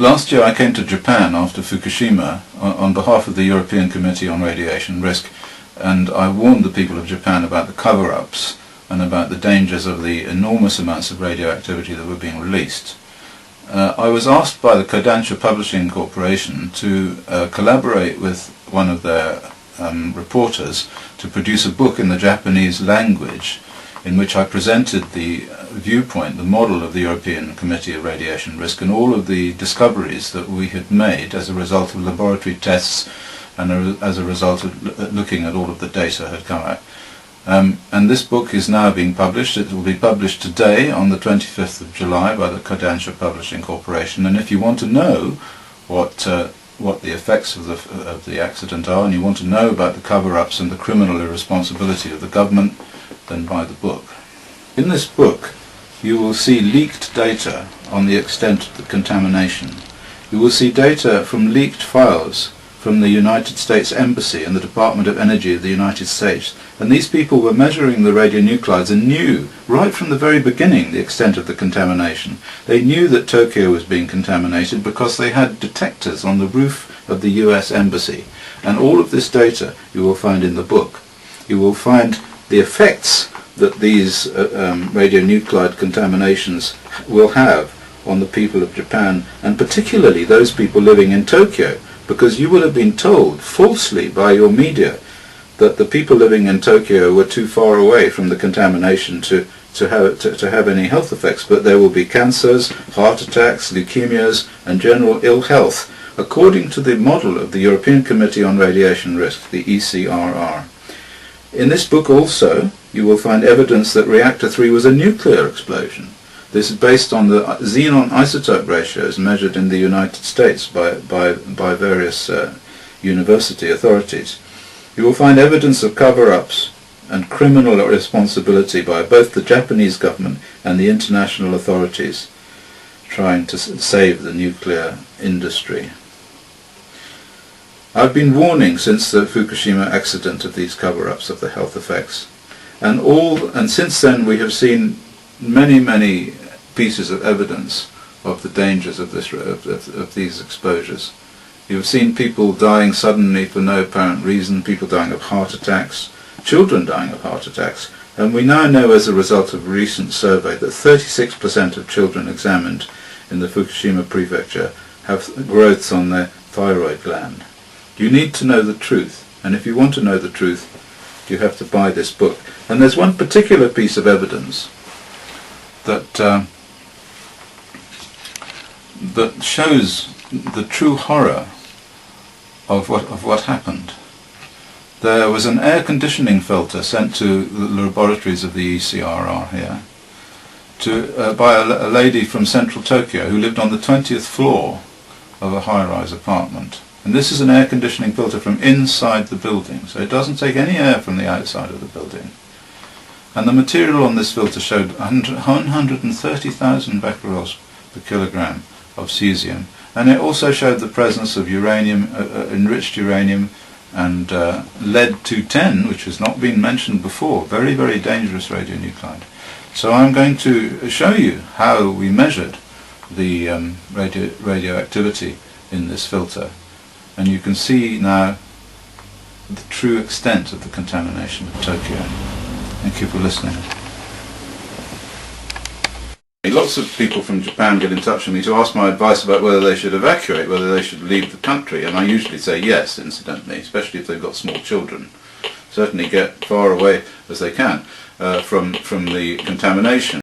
Last year I came to Japan after Fukushima on behalf of the European Committee on Radiation Risk, and I warned the people of Japan about the cover-ups and about the dangers of the enormous amounts of radioactivity that were being released. I was asked by the Kodansha Publishing Corporation to collaborate with one of their reporters to produce a book in the Japanese language in which I presented the viewpoint, the model of the European Committee of Radiation Risk and all of the discoveries that we had made as a result of laboratory tests and as a result of looking at all of the data had come out. And this book is now being published. It will be published today on the 25th of July by the Kodansha Publishing Corporation, and if you want to know what the effects of the accident are, and you want to know about the cover-ups and the criminal irresponsibility of the government, then buy the book. In this book you will see leaked data on the extent of the contamination. You will see data from leaked files from the United States Embassy and the Department of Energy of the United States. And these people were measuring the radionuclides and knew right from the very beginning the extent of the contamination. They knew that Tokyo was being contaminated because they had detectors on the roof of the US Embassy. And all of this data you will find in the book. You will find the effects that these radionuclide contaminations will have on the people of Japan, and particularly those people living in Tokyo, because you will have been told falsely by your media that the people living in Tokyo were too far away from the contamination to have any health effects, but there will be cancers, heart attacks, leukemias and general ill health, according to the model of the European Committee on Radiation Risk, the ECRR. In this book also you will find evidence that reactor 3 was a nuclear explosion. This is based on the xenon isotope ratios measured in the United States by various university authorities. You will find evidence of cover-ups and criminal responsibility by both the Japanese government and the international authorities trying to save the nuclear industry. I've been warning since the Fukushima accident of these cover-ups of the health effects, and since then we have seen many pieces of evidence of the dangers of these exposures. You've seen people dying suddenly for no apparent reason, people dying of heart attacks, children dying of heart attacks, and we now know as a result of a recent survey that 36% of children examined in the Fukushima prefecture have growths on their thyroid gland. You need to know the truth, and if you want to know the truth you have to buy this book. And there's one particular piece of evidence that shows the true horror of what happened. There was an air conditioning filter sent to the laboratories of the ECRR here by a lady from central Tokyo who lived on the 20th floor of a high-rise apartment. And this is an air conditioning filter from inside the building, so it doesn't take any air from the outside of the building. And the material on this filter showed 130,000 becquerels per kilogram of cesium, and it also showed the presence of uranium, enriched uranium, and lead-210, which has not been mentioned before, very dangerous radionuclide. So I'm going to show you how we measured the radioactivity in this filter, and you can see now the true extent of the contamination of Tokyo. Thank you for listening. Lots of people from Japan get in touch with me to ask my advice about whether they should evacuate, whether they should leave the country, and I usually say yes, incidentally, especially if they've got small children. Certainly get far away as they can from the contamination.